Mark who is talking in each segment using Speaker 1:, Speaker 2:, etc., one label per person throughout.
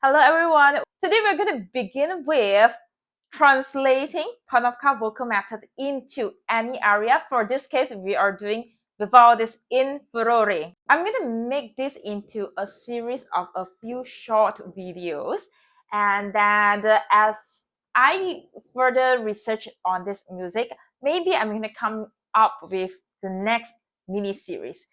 Speaker 1: Hello everyone. Today we're going to begin with translating Panofka vocal method into any area. For this case, we are doing Vivaldi's in Furore. I'm going to make this into a series of a few short videos, and then as I further research on this music, maybe I'm going to come up with the next mini series.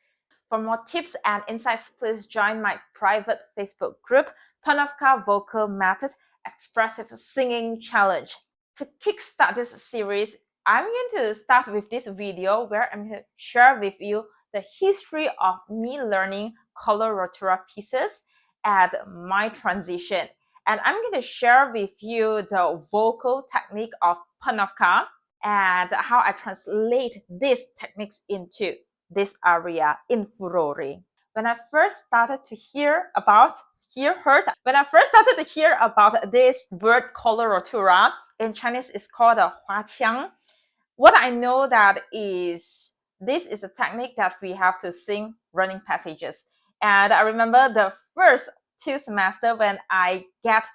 Speaker 1: For more tips and insights, please join my private Facebook group, Panofka Vocal Method Expressive Singing Challenge. To kickstart this series, I'm going to start with this video where I'm going to share with you the history of me learning Coloratura pieces and my transition. And I'm going to share with you the vocal technique of Panofka and how I translate these techniques into this area in Furore. When I first started to hear about this word coloratura, in Chinese it's called a huaqiang. What I know that is this is a technique that we have to sing running passages. And I remember the first 2 semesters when I get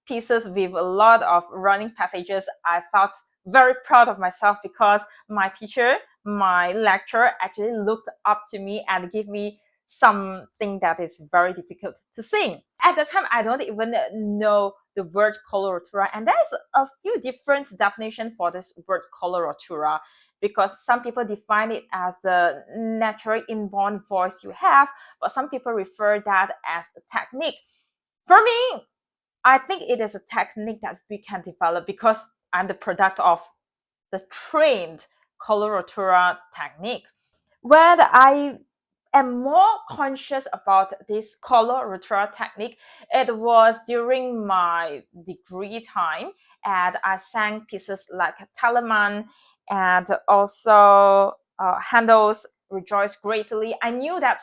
Speaker 1: pieces with a lot of running passages, I felt very proud of myself because my teacher, my lecturer actually looked up to me and gave me something that is very difficult to sing. At the time, I don't even know the word coloratura, and there's a few different definitions for this word coloratura because some people define it as the natural inborn voice you have, but some people refer that as a technique. For me, I think it is a technique that we can develop because I'm the product of the trained coloratura technique. When I am more conscious about this coloratura technique, it was during my degree time, and I sang pieces like Telemann and also Handel's Rejoice Greatly. I knew that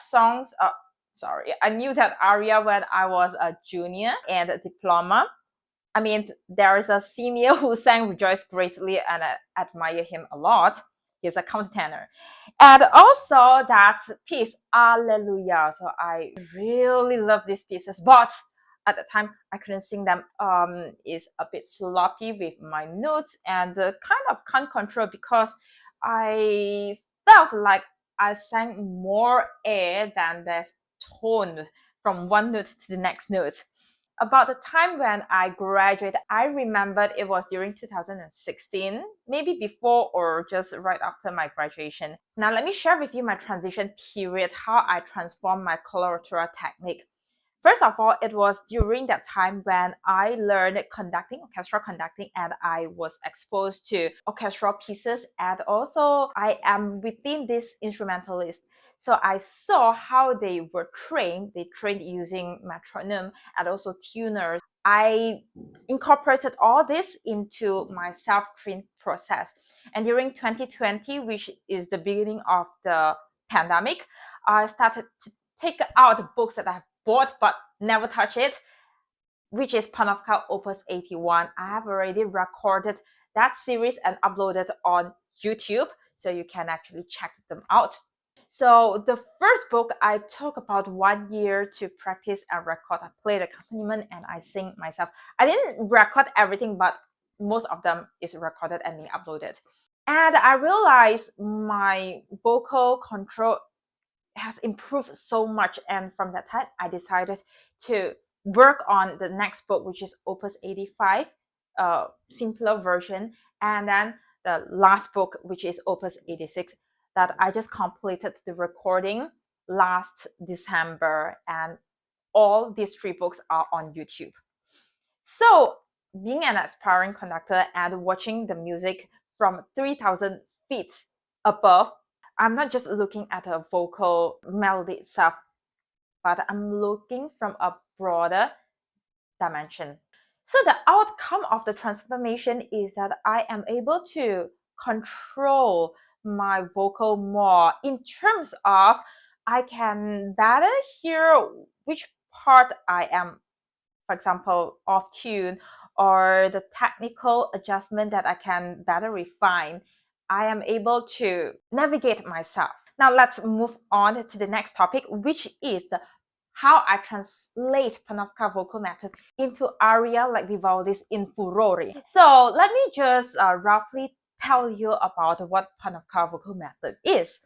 Speaker 1: I knew that aria when I was a junior and a diploma. I mean, there is a senior who sang Rejoice Greatly, and I admire him a lot. He's a countertenor. And also that piece, Alleluia. So I really love these pieces, but at the time I couldn't sing them. It's a bit sloppy with my notes and kind of can't control because I felt like I sang more air than the tone from one note to the next note. About the time when I graduated, I remembered it was during 2016, maybe before or just right after my graduation. Now, let me share with you my transition period, how I transformed my coloratura technique. First of all, it was during that time when I learned conducting, orchestral conducting, and I was exposed to orchestral pieces. And also, I am within this instrumentalist. So I saw how they were trained. They trained using metronome and also tuners. I incorporated all this into my self-trained process. And during 2020, which is the beginning of the pandemic, I started to take out the books that I have bought but never touch it, which is Panofka Opus 81. I have already recorded that series and uploaded on YouTube, so you can actually check them out. So the first book, I took about 1 year to practice and record. I played accompaniment and I sing myself. I didn't record everything, but most of them is recorded and being uploaded. And I realized my vocal control has improved so much. And from that time, I decided to work on the next book, which is Opus 85, simpler version. And then the last book, which is Opus 86, that I just completed the recording last December. And all these 3 books are on YouTube. So being an aspiring conductor and watching the music from 3,000 feet above, I'm not just looking at a vocal melody itself, but I'm looking from a broader dimension. So the outcome of the transformation is that I am able to control my vocal more in terms of I can better hear which part I am, for example, off tune, or the technical adjustment that I can better refine. I am able to navigate myself. Now let's move on to the next topic, which is the how I translate Panofka vocal method into aria like Vivaldi's in Furore. So let me just roughly tell you about what Panofka vocal method is.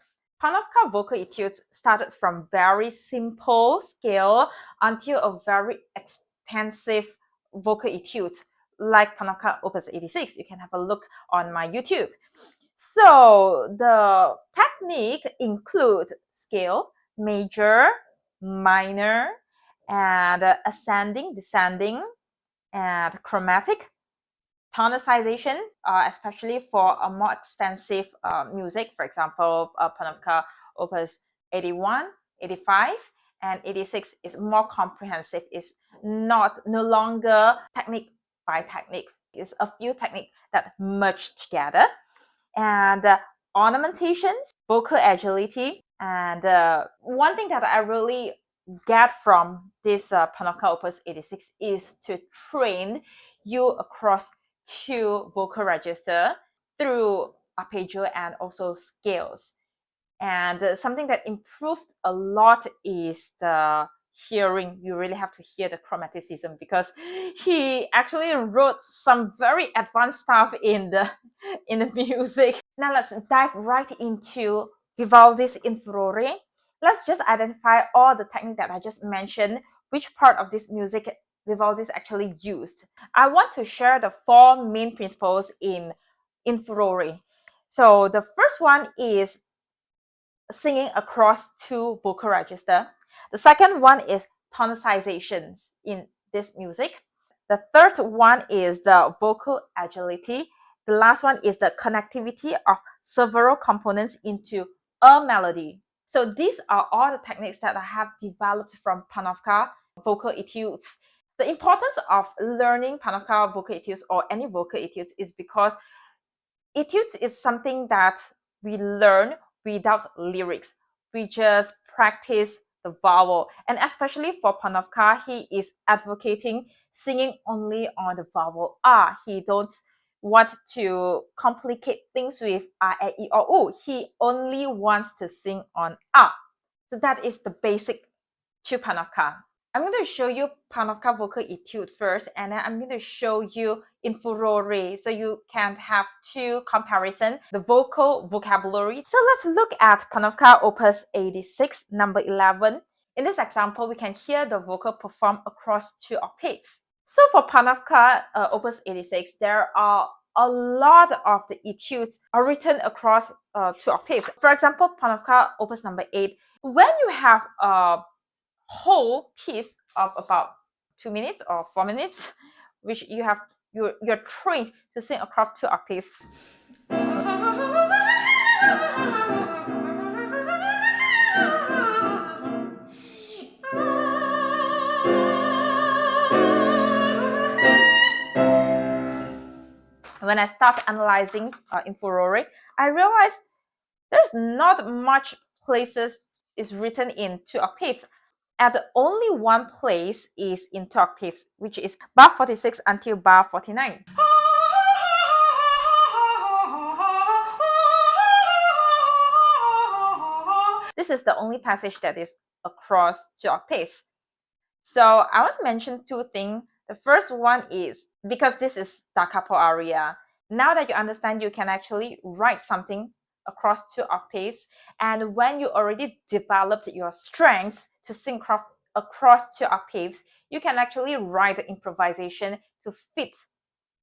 Speaker 1: Panofka vocal etudes started from very simple scale until a very extensive vocal etudes like Panofka Opus 86. You can have a look on my YouTube. So the technique includes scale, major, minor, and ascending, descending, and chromatic, tonicization, especially for a more extensive music, for example, Panofka Opus 81, 85, and 86 is more comprehensive. It's no longer technique by technique. It's a few techniques that merge together. And ornamentations, vocal agility, and one thing that I really get from this Panofka Opus 86 is to train you across two vocal register through arpeggio and also scales. And something that improved a lot is the hearing. You really have to hear the chromaticism because he actually wrote some very advanced stuff in the music. Now let's dive right into Vivaldi's in Furore. Let's just identify all the technique that I just mentioned, which part of this music Vivaldi's actually used. I want to share the four main principles in Furore. So the first one is singing across two vocal register. The second one is tonicizations in this music. The third one is the vocal agility. The last one is the connectivity of several components into a melody. So these are all the techniques that I have developed from Panofka vocal etudes. The importance of learning Panofka vocal etudes or any vocal etudes is because etudes is something that we learn without lyrics. We just practice the vowel. And especially for Panofka, he is advocating singing only on the vowel ah. He don't want to complicate things with a, e, or u. He only wants to sing on ah. So that is the basic to Panofka. I'm going to show you Panofka vocal etude first, and then I'm going to show you in Furore, so you can have two comparison, the vocal vocabulary. So let's look at Panofka Opus 86, number 11. In this example, we can hear the vocal performed across two octaves. So for Panofka Opus 86, there are a lot of the etudes are written across two octaves. For example, Panofka Opus number 8, when you have a whole piece of about 2 minutes or 4 minutes, which you're trained to sing across two octaves. When I start analyzing in Furore, I realized there's not much places is written in two octaves. And only one place is in two octaves, which is bar 46 until bar 49. This is the only passage that is across two octaves. So I want to mention two things. The first one is, because this is da capo aria, now that you understand, you can actually write something across two octaves. And when you already developed your strengths to sing across two octaves, you can actually write the improvisation to fit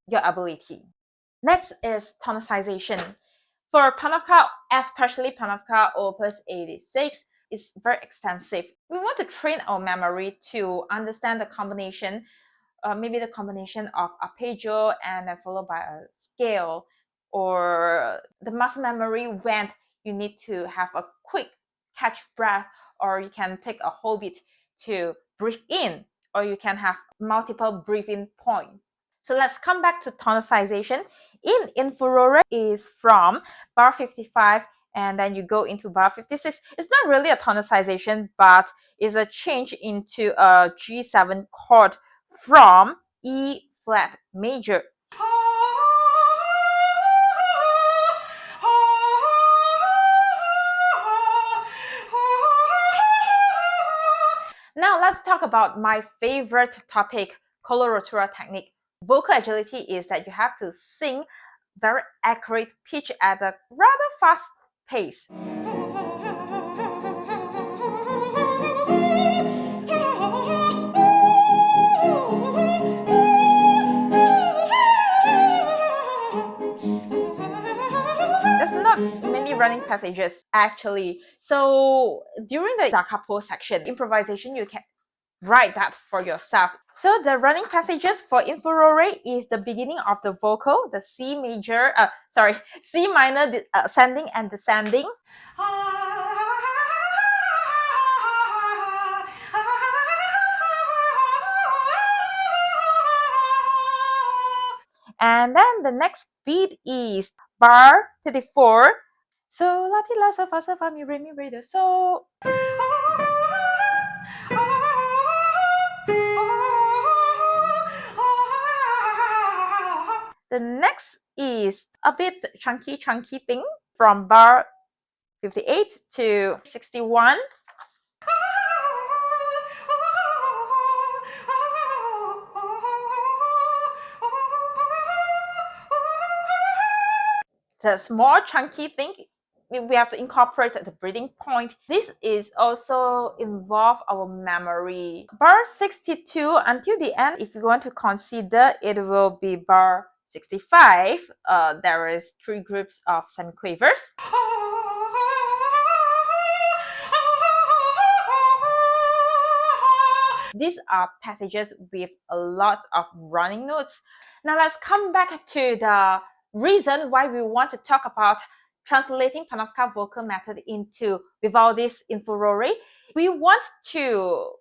Speaker 1: your ability. Next is tonicization. For Panofka, especially Panofka Opus 86, is very extensive. We want to train our memory to understand the combination, maybe the combination of arpeggio and then followed by a scale, or the muscle memory when you need to have a quick catch breath, or you can take a whole beat to breathe in, or you can have multiple breathing points. So let's come back to tonicization. In Furore is from bar 55 and then you go into bar 56. It's not really a tonicization, but it's a change into a G7 chord from E flat major. Now let's talk about my favorite topic, coloratura technique. Vocal agility is that you have to sing very accurate pitch at a rather fast pace. There's not many running passages actually. So during the da capo section, improvisation, you can write that for yourself. So the running passages for in Furore is the beginning of the vocal, the C minor ascending and descending. And then the next beat is bar 34. So la ti la so fa mi re do so. The next is a bit chunky thing from bar 58 to 61. The small chunky thing, we have to incorporate the breathing point. This is also involve our memory. Bar 62 until the end, if you want to consider, it will be bar 65. There is 3 groups of semiquavers. These are passages with a lot of running notes. Now let's come back to the reason why we want to talk about translating Panofka vocal method into Vivaldi's in Furore. We want to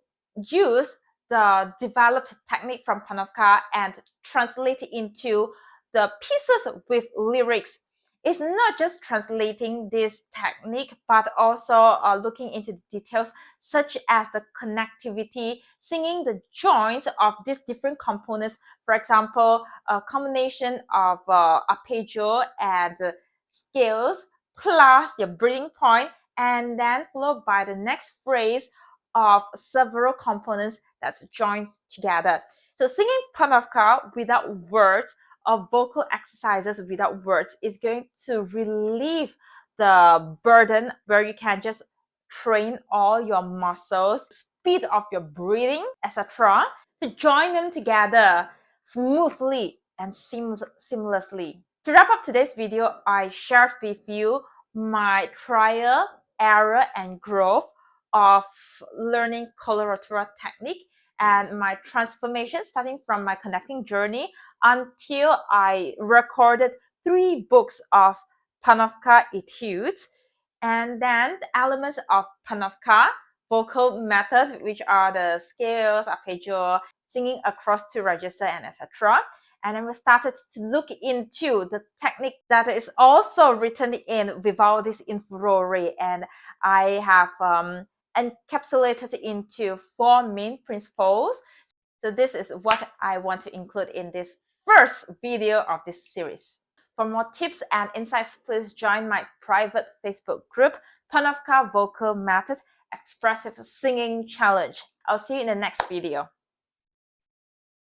Speaker 1: use the developed technique from Panofka and translate it into the pieces with lyrics. It's not just translating this technique, but also looking into the details such as the connectivity, singing the joints of these different components. For example, a combination of arpeggio and scales plus your breathing point, and then followed by the next phrase of several components that's joined together. So singing Panofka without words or vocal exercises without words is going to relieve the burden where you can just train all your muscles, speed of your breathing, etc., to join them together smoothly and seamlessly. To wrap up today's video, I shared with you my trial, error, and growth of learning coloratura technique and my transformation starting from my connecting journey until I recorded 3 books of Panofka etudes, and then the elements of Panofka vocal methods, which are the scales, arpeggio, singing across 2 registers, and etc. And then we started to look into the technique that is also written in Vivaldi's in Furore, and I have encapsulated into 4 main principles. So this is what I want to include in this first video of this series. For more tips and insights, please join my private Facebook group, Panofka Vocal Method Expressive Singing Challenge. I'll see you in the next video.